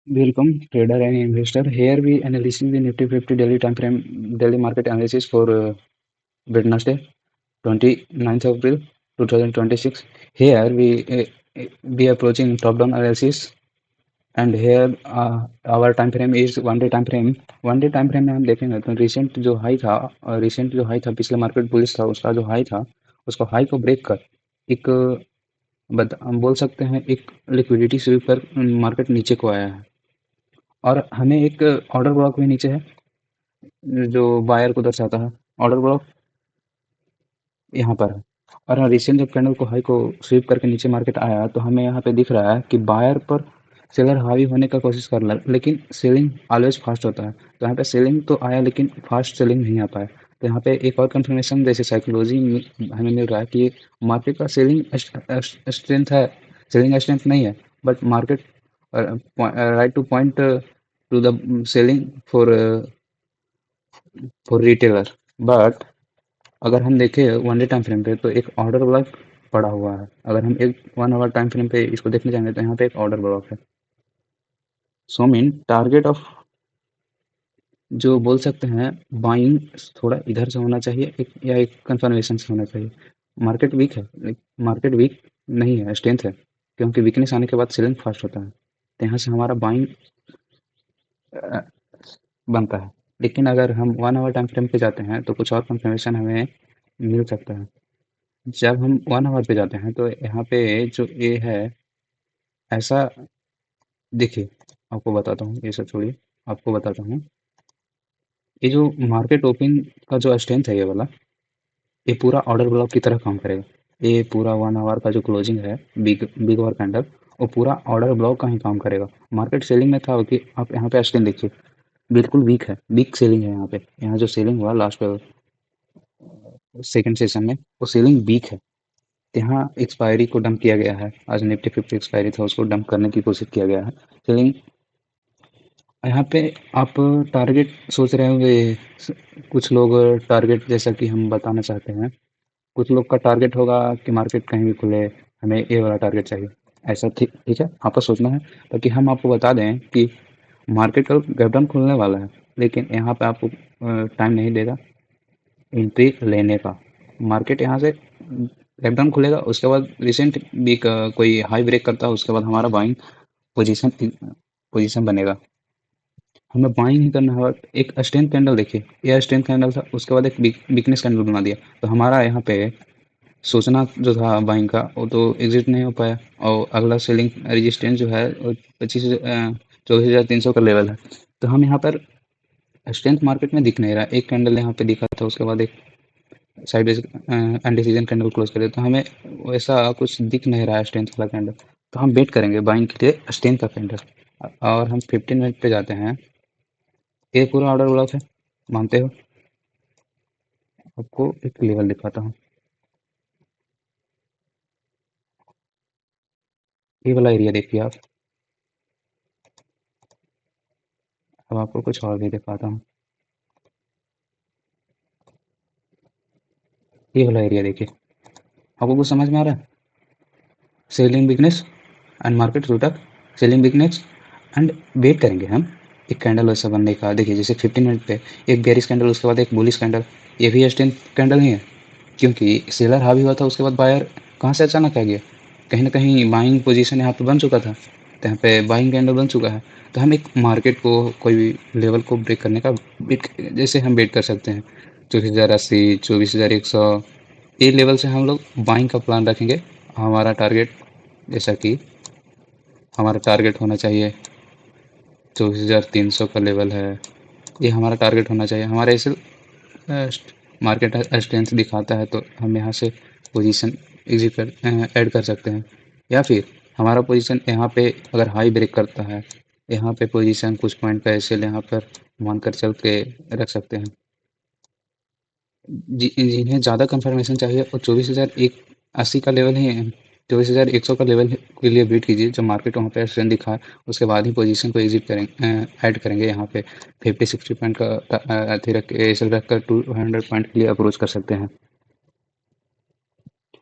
Welcome, trader and investor. Here we analyzing the Nifty 50 daily time frame, daily market analysis for Wednesday, 29th of April 2026. Here we approaching top-down analysis, and here our time frame is one day time frame. One day time frame में हम देखेंगे तो recent जो high था पिछले market bullish था, उसका जो हाई था उसको हाई को ब्रेक कर एक हम बोल सकते हैं एक लिक्विडिटी स्वीप पर मार्केट नीचे को आया है, और हमें एक ऑर्डर ब्लॉक भी नीचे है जो बायर को दर्शाता है। ऑर्डर ब्लॉक यहाँ पर है, और रिसेंट जब कैंडल को हाई को स्वीप करके नीचे मार्केट आया तो हमें यहाँ पे दिख रहा है कि बायर पर सेलर हावी होने का कोशिश कर रहा है, लेकिन सेलिंग ऑलवेज फास्ट होता है। तो यहाँ पे सेलिंग तो आया लेकिन फास्ट सेलिंग नहीं आ पाया। तो यहाँ पे एक और कंफर्मेशन जैसे साइकोलॉजी हमें मिल रहा है कि मार्केट का सेलिंग स्ट्रेंथ है, सेलिंग स्ट्रेंथ नहीं है, but market right two point two the selling for retailer. But अगर हम देखें वन डे टाइम फ्रेम पे तो एक ऑर्डर ब्लॉक पड़ा हुआ है। अगर हम एक 1 आवर टाइम फ्रेम पे इसको देखने जाएंगे तो यहाँ पे एक ऑर्डर ब्लॉक है। सो मीन टारगेट ऑफ जो बोल सकते हैं बाइंग थोड़ा इधर से होना चाहिए, एक या एक कंफर्मेशन से होना चाहिए। मार्केट वीक है, मार्केट वीक नहीं है, स्ट्रेंथ है, क्योंकि वीकनेस आने के बाद सेलिंग फास्ट होता है, तो यहाँ से हमारा बाइंग बनता है। लेकिन अगर हम 1 आवर टाइम फ्रेम पे जाते हैं तो कुछ और कंफर्मेशन हमें मिल सकता है। जब हम 1 आवर पे जाते हैं तो यहाँ पे जो ये है ऐसा, देखिए आपको बताता हूँ, ये सब छोड़िए, आपको बताता हूँ। ये जो मार्केट ओपन का जो स्ट्रेंथ है ये वाला, ये पूरा ऑर्डर ब्लॉक की तरह काम करेगा। ये पूरा 1 आवर का जो क्लोजिंग है बिग बिग ओवर कैंडल, वो पूरा ऑर्डर ब्लॉक का ही काम करेगा। मार्केट सेलिंग में था कि आप यहाँ पे स्ट्रेंथ देखिए, बिल्कुल वीक है, वीक सेलिंग है यहाँ पे। यहाँ जो सेलिंग हुआ लास्ट सेकंड सेशन में वो सेलिंग वीक है। यहाँ एक्सपायरी को डंप किया गया है, आज निफ्टी 50 एक्सपायरी था उसको डंप करने की कोशिश किया गया है। सेलिंग यहाँ पे आप टारगेट सोच रहे होंगे, कुछ लोग टारगेट जैसा कि हम बताना चाहते हैं, कुछ लोग का टारगेट होगा कि मार्केट कहीं भी खुले, हमें ये वाला टारगेट चाहिए। ऐसा ठीक ठीक है, आपको सोचना है, ताकि हम आपको बता दें कि मार्केट का गैप डाउन खुलने वाला है, लेकिन यहाँ पे आपको टाइम नहीं देगा एंट्री लेने का। मार्केट यहाँ से गैप डाउन खुलेगा, उसके बाद रिसेंट भी कोई हाई ब्रेक करता है, उसके बाद हमारा बाइंग पोजीशन पोजीशन बनेगा। हमें बाइंग ही करना है। एक स्ट्रेंथ कैंडल देखिए, यह स्ट्रेंथ कैंडल था, उसके बाद एक वीकनेस कैंडल बना दिया, तो हमारा यहाँ पे सोचना जो था बाइंग का वो तो एग्जिट नहीं हो पाया, और अगला सेलिंग रेजिस्टेंस जो है वो 24,300 का लेवल है। तो हम यहाँ पर स्ट्रेंथ मार्केट में दिख नहीं रहा। एक कैंडल यहाँ पे दिखा था, उसके बाद एक साइडवेज अनडिसीजन कैंडल क्लोज करे, तो हमें वैसा कुछ दिख नहीं रहा है स्ट्रेंथ वाला कैंडल। तो हम वेट करेंगे बाइंग के लिए स्ट्रेंथ का कैंडल। और हम 15 मिनट पे जाते हैं। ये पूरा ऑर्डर ब्लॉक है, मानते हो? आपको एक लेवल दिखाता हूँ, ये वाला एरिया देखिए आप। अब आपको कुछ और भी दिखाता हूँ, ये वाला एरिया देखिए। आपको कुछ समझ में आ रहा है? Selling begins and market root up, selling begins and wait करेंगे हम एक कैंडल वैसा बनने का। देखिए जैसे 15 मिनट पे एक बेरिश कैंडल, उसके बाद एक बुलिश कैंडल, ये भी स्ट्रेंथ कैंडल ही है, क्योंकि सेलर हावी हुआ था, उसके बाद बायर कहाँ से अचानक आ गया, कहीं ना कहीं बाइंग पोजीशन यहाँ पे बन चुका था, तो यहाँ पे बाइंग कैंडल बन चुका है। तो हम एक मार्केट को कोई भी लेवल को ब्रेक करने का जैसे हम वेट कर सकते हैं 24,080, 24,100, ये लेवल से हम लोग बाइंग का प्लान रखेंगे। हमारा टारगेट, जैसा कि हमारा टारगेट होना चाहिए 24,300 का लेवल है, ये हमारा टारगेट होना चाहिए। हमारे ऐसे मार्केट स्ट्रेंथ दिखाता है तो हम यहाँ से पोजीशन एग्जिट कर ऐड कर सकते हैं, या फिर हमारा पोजीशन यहाँ पे अगर हाई ब्रेक करता है, यहाँ पे पोजीशन कुछ पॉइंट का ऐसे यहाँ पर मानकर चल के रख सकते हैं। जिन्हें ज़्यादा कंफर्मेशन चाहिए वो 24,180 का लेवल है, 24,100 का लेवल के लिए वेट कीजिए। जब मार्केट वहाँ पे स्ट्रेंथ दिखाए उसके बाद ही पोजीशन को एग्जिट करेंगे, ऐड करेंगे। यहाँ पे 50-60 पॉइंट का अथी रख के ऐसे रख कर 200 पॉइंट के लिए अप्रोच कर सकते हैं।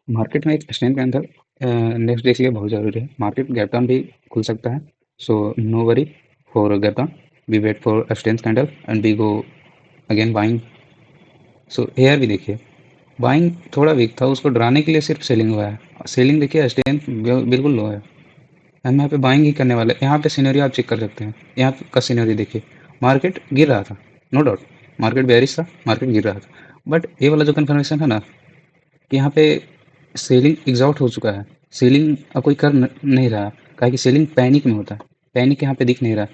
मार्केट में एक स्ट्रेंथ के अंदर नेक्स्ट डे के लिए बहुत ज़रूरी है। मार्केट गैप डाउन भी खुल सकता है, so no worry. for Gata, we wait for a strength candle and we go again buying. So here भी देखिए बाइंग थोड़ा वीक था, उसको डराने के लिए सिर्फ सेलिंग हुआ है। सेलिंग देखिए स्ट्रेंथ बिल्कुल लो है, हम यहाँ पे बाइंग ही करने वाले। यहाँ पे सिनेरियो आप चेक कर सकते हैं, यहाँ का सिनेरियो देखिए, मार्केट गिर रहा था, नो डाउट मार्केट बेयरिश था, मार्केट गिर रहा था, बट ये वाला जो कन्फर्मेशन है ना कि यहाँ पे सेलिंग एग्जॉस्ट हो चुका है, सेलिंग अब कोई कर नहीं रहा, काहे कि सेलिंग पैनिक में होता है, पैनिक यहाँ पे दिख नहीं रहा।